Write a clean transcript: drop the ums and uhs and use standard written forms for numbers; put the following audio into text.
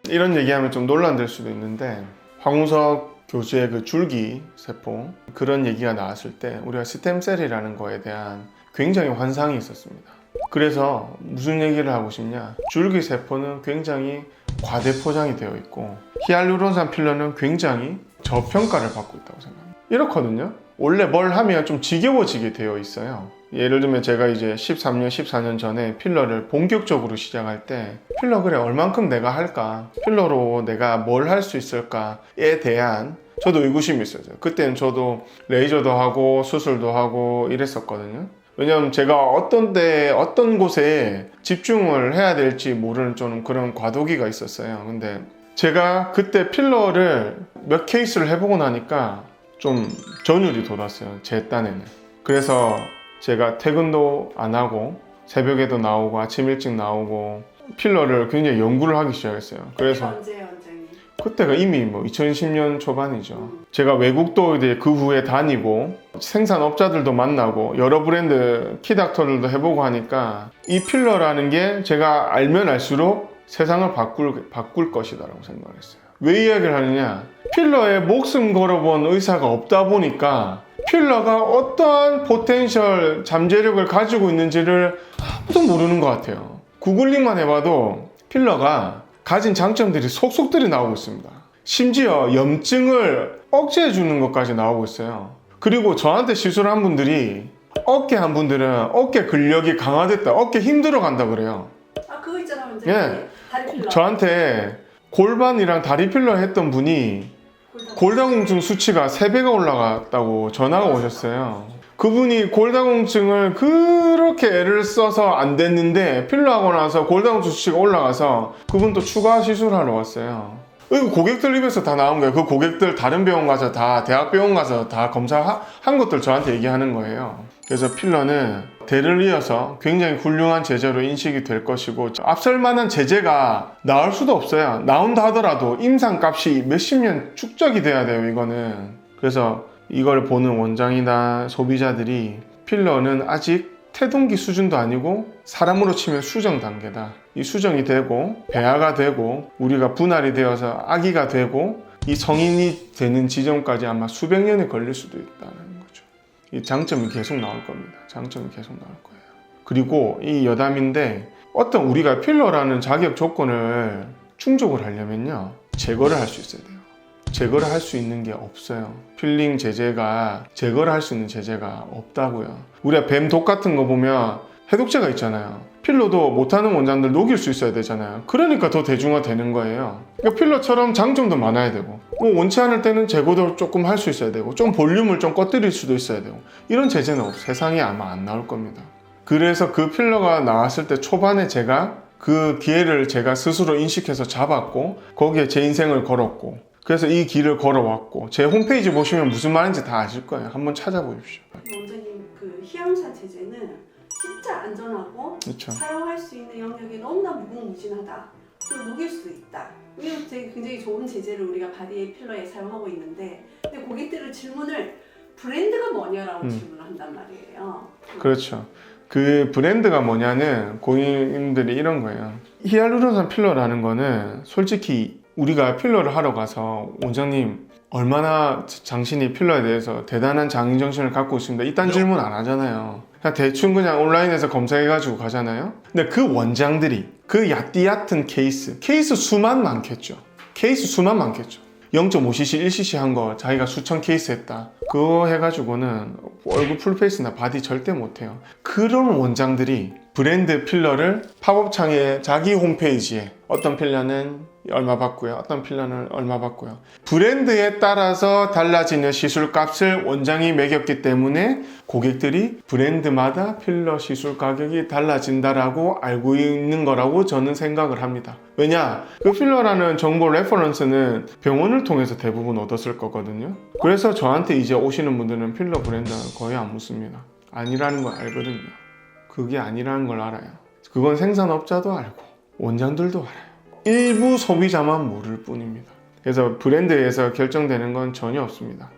이런 얘기하면 좀 논란될 수도 있는데, 황우석 교수의 그 줄기세포 그런 얘기가 나왔을 때 우리가 스템셀이라는 거에 대한 굉장히 환상이 있었습니다. 그래서 무슨 얘기를 하고 싶냐, 줄기세포는 굉장히 과대포장이 되어 있고 히알루론산 필러는 굉장히 저평가를 받고 있다고 생각합니다. 이렇거든요. 원래 뭘 하면 좀 지겨워지게 되어 있어요. 예를 들면 제가 이제 13년, 14년 전에 필러를 본격적으로 시작할 때 필러 그래 얼만큼 내가 할까? 필러로 내가 뭘 할 수 있을까에 대한 저도 의구심이 있었어요. 그때는 저도 레이저도 하고 수술도 하고 이랬었거든요. 왜냐면 제가 어떤 곳에 집중을 해야 될지 모르는 좀 그런 과도기가 있었어요. 근데 제가 그때 필러를 몇 케이스를 해보고 나니까 좀 전율이 돋았어요, 제 딴에는. 그래서 제가 퇴근도 안 하고 새벽에도 나오고 아침 일찍 나오고 필러를 굉장히 연구를 하기 시작했어요. 그래서 언제요, 원장님? 그때가 이미 2010년 초반이죠. 제가 외국도 이제 그 후에 다니고 생산업자들도 만나고 여러 브랜드 키닥터들도 해보고 하니까 이 필러라는 게 제가 알면 알수록 세상을 바꿀 것이다라고 생각을 했어요. 왜 이야기를 하느냐, 필러에 목숨 걸어본 의사가 없다 보니까 필러가 어떠한 포텐셜 잠재력을 가지고 있는지를 아무도 모르는 것 같아요. 구글링만 해봐도 필러가 가진 장점들이 속속들이 나오고 있습니다. 심지어 염증을 억제해 주는 것까지 나오고 있어요. 그리고 저한테 시술한 분들이 어깨 한 분들은 어깨 근력이 강화됐다, 어깨 힘들어 간다 그래요. 아, 그거 있잖아, 원장님. 예. 다리 필러. 저한테 골반이랑 다리 필러 했던 분이 골다공증 수치가 3배가 올라갔다고 전화가 오셨어요. 그분이 골다공증을 그렇게 애를 써서 안 됐는데 필러하고 나서 골다공증 수치가 올라가서 그분도 추가 시술하러 왔어요. 이거 고객들 입에서 다 나온 거예요. 그 고객들 다른 병원 가서 다 대학병원 가서 다 검사한 것들 저한테 얘기하는 거예요. 그래서 필러는 대를 이어서 굉장히 훌륭한 제재로 인식이 될 것이고 앞설 만한 제재가 나올 수도 없어요. 나온다 하더라도 임상값이 몇십 년 축적이 돼야 돼요, 이거는. 그래서 이걸 보는 원장이나 소비자들이 필러는 아직 태동기 수준도 아니고 사람으로 치면 수정 단계다. 이 수정이 되고 배아가 되고 우리가 분할이 되어서 아기가 되고 이 성인이 되는 지점까지 아마 수백 년이 걸릴 수도 있다는 거죠. 이 장점이 계속 나올 겁니다. 장점이 계속 나올 거예요. 그리고 이 여담인데 어떤 우리가 필러라는 자격 조건을 충족을 하려면요, 제거를 할 수 있어야 돼요. 제거를 할 수 있는 게 없어요. 필링 제제가 제거를 할 수 있는 제제가 없다고요. 우리가 뱀독 같은 거 보면 해독제가 있잖아요. 필러도 못하는 원장들 녹일 수 있어야 되잖아요. 그러니까 더 대중화되는 거예요. 그러니까 필러처럼 장점도 많아야 되고 원치 않을 때는 제거도 조금 할 수 있어야 되고 좀 볼륨을 좀 꺼뜨릴 수도 있어야 되고 이런 제재는 세상에 아마 안 나올 겁니다. 그래서 그 필러가 나왔을 때 초반에 제가 그 기회를 제가 스스로 인식해서 잡았고 거기에 제 인생을 걸었고 그래서 이 길을 걸어왔고 제 홈페이지 보시면 무슨 말인지 다 아실 거예요. 한번 찾아보십시오. 원장님, 그 히알루론산 제제는 진짜 안전하고 그렇죠. 사용할 수 있는 영역이 너무나 무궁무진하다. 또 녹일 수 있다. 이런 되게 굉장히 좋은 제제를 우리가 바디 필러에 사용하고 있는데, 근데 고객들은 질문을 브랜드가 뭐냐라고 질문을 한단 말이에요. 그렇죠. 그 브랜드가 뭐냐는 고객님들이 이런 거예요. 히알루론산 필러라는 거는 솔직히 우리가 필러를 하러 가서 원장님 얼마나 당신이 필러에 대해서 대단한 장인정신을 갖고 있습니다, 이딴 질문 안 하잖아요. 그냥 대충 그냥 온라인에서 검색해가지고 가잖아요. 근데 그 원장들이 그 얕은 케이스 수만 많겠죠. 0.5cc, 1cc 한 거 자기가 수천 케이스 했다. 그거 해가지고는 얼굴 풀페이스나 바디 절대 못해요. 그런 원장들이 브랜드 필러를 팝업창에 자기 홈페이지에 어떤 필러는 얼마 받고요, 어떤 필러는 얼마 받고요, 브랜드에 따라서 달라지는 시술값을 원장이 매겼기 때문에 고객들이 브랜드마다 필러 시술 가격이 달라진다라고 알고 있는 거라고 저는 생각을 합니다. 왜냐? 그 필러라는 정보 레퍼런스는 병원을 통해서 대부분 얻었을 거거든요. 그래서 저한테 이제 오시는 분들은 필러 브랜드는 거의 안 묻습니다. 아니라는 걸 알거든요. 그게 아니라는 걸 알아요. 그건 생산업자도 알고 원장들도 알아요. 일부 소비자만 모를 뿐입니다. 그래서 브랜드에서 결정되는 건 전혀 없습니다.